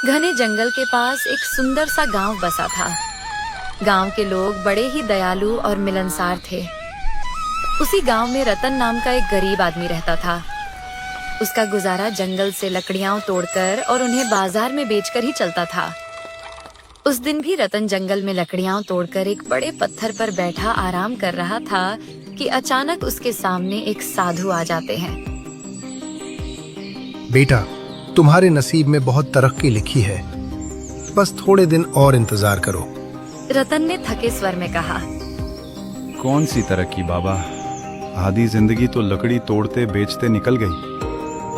घने जंगल के पास एक सुंदर सा गांव बसा था। गांव के लोग बड़े ही दयालु और मिलनसार थे। उसी गांव में रतन नाम का एक गरीब आदमी रहता था। उसका गुजारा जंगल से लकड़ियां तोड़कर और उन्हें बाजार में बेचकर ही चलता था। उस दिन भी रतन जंगल में लकड़ियां तोड़कर एक बड़े पत्थर पर बैठा आराम कर रहा था कि अचानक उसके सामने एक साधु आ जाते हैं। बेटा, तुम्हारे नसीब में बहुत तरक्की लिखी है, बस थोड़े दिन और इंतजार करो। रतन ने थके स्वर में कहा। कौन सी तरक्की बाबा, आधी जिंदगी तो लकड़ी तोड़ते बेचते निकल गई।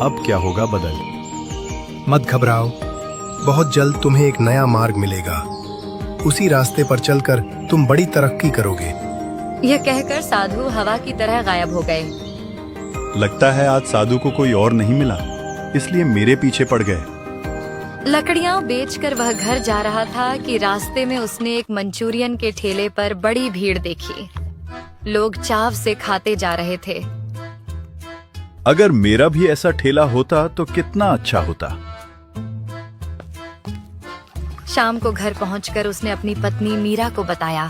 अब क्या होगा बदल। मत घबराओ, बहुत जल्द तुम्हें एक नया मार्ग मिलेगा। उसी रास्ते पर चलकर तुम बड़ी तरक्की करोगे। यह कहकर साधु हवा की तरह गायब हो गए। लगता है आज साधु को कोई और नहीं मिला, इसलिए मेरे पीछे पड़ गए। लकड़ियां बेचकर वह घर जा रहा था कि रास्ते में उसने एक मंचूरियन के ठेले पर बड़ी भीड़ देखी। लोग चाव से खाते जा रहे थे। अगर मेरा भी ऐसा ठेला होता तो कितना अच्छा होता। शाम को घर पहुंचकर उसने अपनी पत्नी मीरा को बताया।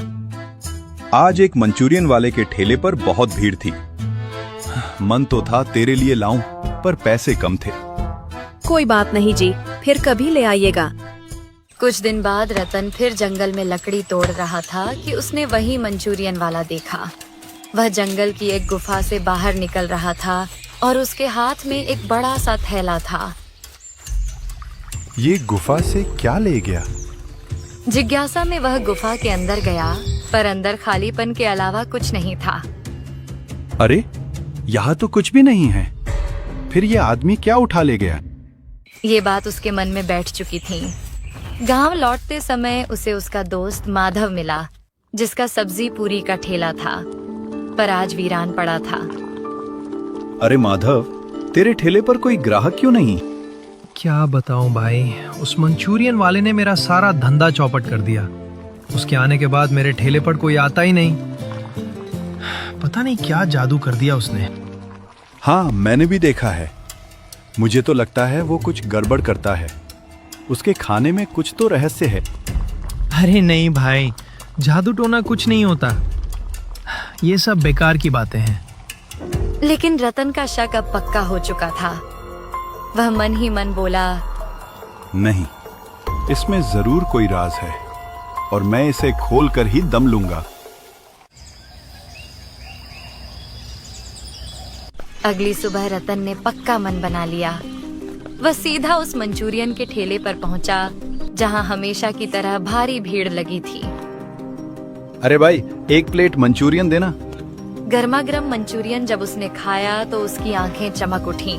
आज एक मंचूरियन वाले के ठेले पर बहुत भीड़ थी। मन तो था तेरे लिए लाऊं, पर पैसे कम थे। कोई बात नहीं जी, फिर कभी ले आइएगा। कुछ दिन बाद रतन फिर जंगल में लकड़ी तोड़ रहा था कि उसने वही मंचूरियन वाला देखा। वह जंगल की एक गुफा से बाहर निकल रहा था और उसके हाथ में एक बड़ा सा थैला था। ये गुफा से क्या ले गया? जिज्ञासा में वह गुफा के अंदर गया, पर अंदर खालीपन के अलावा कुछ नहीं था। अरे, यहाँ तो कुछ भी नहीं है। फिर ये आदमी क्या उठा ले गया? ये बात उसके मन में बैठ चुकी थी। गांव लौटते समय उसे उसका दोस्त माधव मिला, जिसका सब्जी पूरी का ठेला था, पर आज वीरान पड़ा था। अरे माधव, तेरे ठेले पर कोई ग्राहक क्यों नहीं? क्या बताऊं भाई, उस मंचूरियन वाले ने मेरा सारा धंधा चौपट कर दिया। उसके आने के बाद मेरे ठेले पर कोई आता ही नहीं। पता नहीं क्या जादू कर दिया उसने। हाँ, मैंने भी देखा है। मुझे तो लगता है वो कुछ गड़बड़ करता है। उसके खाने में कुछ तो रहस्य है। अरे नहीं भाई, जादू टोना कुछ नहीं होता। ये सब बेकार की बातें हैं। लेकिन रतन का शक अब पक्का हो चुका था। वह मन ही मन बोला, नहीं, इसमें जरूर कोई राज है और मैं इसे खोलकर ही दम लूंगा। अगली सुबह रतन ने पक्का मन बना लिया। वह सीधा उस मंचूरियन के ठेले पर पहुंचा, जहां हमेशा की तरह भारी भीड़ लगी थी। अरे भाई, एक प्लेट मंचूरियन देना। गर्मा गर्म मंचूरियन जब उसने खाया तो उसकी आंखें चमक उठीं।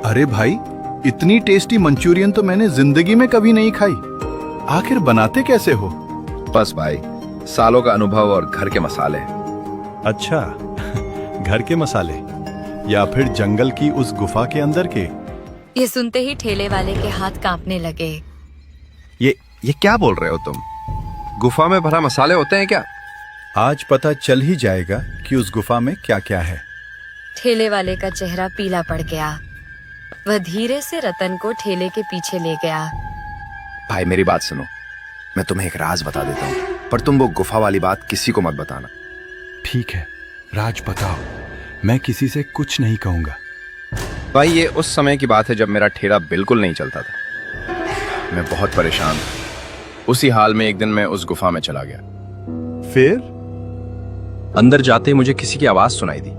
अरे भाई, इतनी टेस्टी मंचूरियन तो मैंने जिंदगी में कभी नहीं खाई। आखिर बनाते कैसे हो? बस भाई, सालों का अनुभव और घर के मसाले। अच्छा, घर के मसाले या फिर जंगल की उस गुफा के अंदर के? ये सुनते ही ठेले वाले के हाथ कांपने लगे। ये क्या बोल रहे हो तुम? गुफा में भला मसाले होते हैं क्या? आज पता चल ही जाएगा कि उस गुफा में क्या क्या है। ठेले वाले का चेहरा पीला पड़ गया। वह धीरे से रतन को ठेले के पीछे ले गया। भाई मेरी बात सुनो, मैं तुम्हें एक राज बता देता हूँ, पर तुम वो गुफा वाली बात किसी को मत बताना। ठीक है, राज बताओ, मैं किसी से कुछ नहीं कहूंगा। भाई ये उस समय की बात है जब मेरा ठेला बिल्कुल नहीं चलता था। मैं बहुत परेशान था। उसी हाल में एक दिन मैं उस गुफा में चला गया। फिर? अंदर जाते ही मुझे किसी की आवाज सुनाई दी,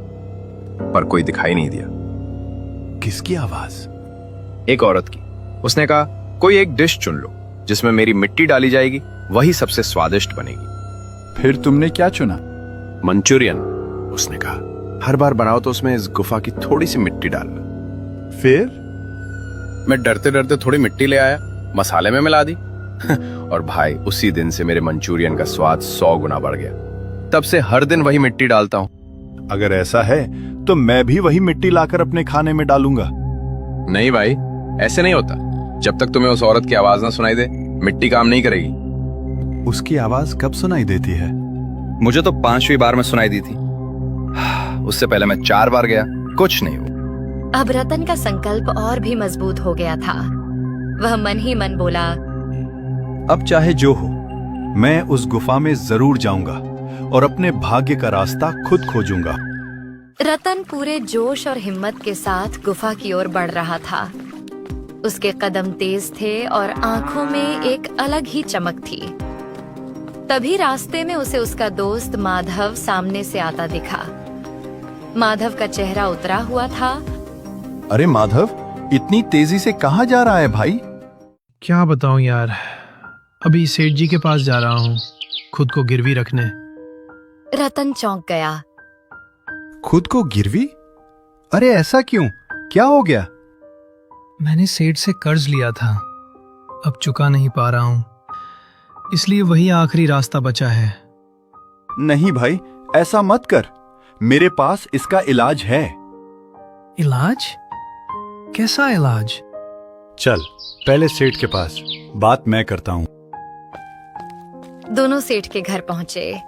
पर कोई दिखाई नहीं दिया। किसकी आवाज? एक औरत की। उसने कहा, कोई एक डिश चुन लो जिसमें मेरी मिट्टी डाली जाएगी, वही सबसे स्वादिष्ट बनेगी। फिर तुमने क्या चुना? मंचूरियन। उसने कहा, हर बार बनाओ तो उसमें इस गुफा की थोड़ी सी मिट्टी डालना। फिर? मैं डरते डरते थोड़ी मिट्टी ले आया, मसाले में मिला दी और भाई उसी दिन से मेरे मंचूरियन का स्वाद 100 गुना बढ़ गया। तब से हर दिन वही मिट्टी डालता हूँ। अगर ऐसा है तो मैं भी वही मिट्टी लाकर अपने खाने में डालूंगा। नहीं भाई, ऐसे नहीं होता। जब तक तुम्हें उस औरत की आवाज ना सुनाई दे, मिट्टी काम नहीं करेगी। उसकी आवाज कब सुनाई देती है? मुझे तो 5वीं बार में सुनाई दी थी। उससे पहले मैं 4 बार गया, कुछ नहीं हुआ। अब रतन का संकल्प और भी मजबूत हो गया था। वह मन ही मन बोला, अब चाहे जो हो, मैं उस गुफा में जरूर जाऊंगा और अपने भाग्य का रास्ता खुद खोजूंगा। रतन पूरे जोश और हिम्मत के साथ गुफा की ओर बढ़ रहा था। उसके कदम तेज थे और आंखों में एक अलग ही चमक थी। तभी रास्ते में उसे उसका दोस्त माधव सामने से आता दिखा। माधव का चेहरा उतरा हुआ था। अरे माधव, इतनी तेजी से कहाँ जा रहा है भाई? क्या बताऊं यार, अभी सेठ जी के पास जा रहा हूँ खुद को गिरवी रखने। रतन चौंक गया। खुद को गिरवी? अरे ऐसा क्यों? क्या हो गया? मैंने सेठ से कर्ज लिया था, अब चुका नहीं पा रहा हूँ, इसलिए वही आखिरी रास्ता बचा है। नहीं भाई, ऐसा मत कर। मेरे पास इसका इलाज है। इलाज? कैसा इलाज? चल पहले सेठ के पास, बात मैं करता हूँ। दोनों सेठ के घर पहुंचे।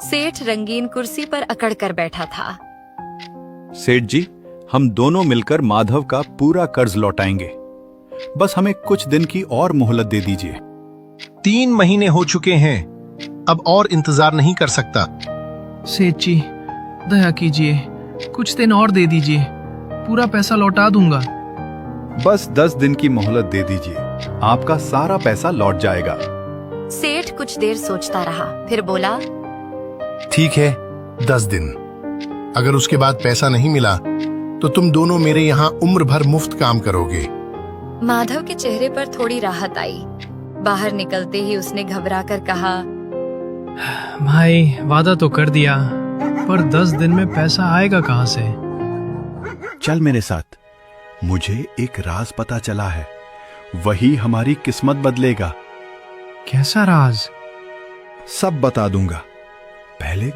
सेठ रंगीन कुर्सी पर अकड़ कर बैठा था। सेठ जी, हम दोनों मिलकर माधव का पूरा कर्ज लौटाएंगे। बस हमें कुछ दिन की और मोहलत दे दीजिए। 3 महीने हो चुके हैं, अब और इंतजार नहीं कर सकता। सेठ जी, दया कीजिए, कुछ दिन और दे दीजिए, पूरा पैसा लौटा दूंगा। बस 10 दिन की मोहलत दे दीजिए, आपका सारा पैसा लौट जाएगा। सेठ कुछ देर सोचता रहा, फिर बोला, ठीक है, 10 दिन। अगर उसके बाद पैसा नहीं मिला तो तुम दोनों मेरे यहाँ उम्र भर मुफ्त काम करोगे। माधव के चेहरे पर थोड़ी राहत आई। बाहर निकलते ही उसने घबरा कर कहा, भाई वादा तो कर दिया, पर 10 दिन में पैसा आएगा कहाँ से? चल मेरे साथ, मुझे एक राज पता चला है, वही हमारी किस्मत बदलेगा। कैसा राज? सब बता दूंगा, पहले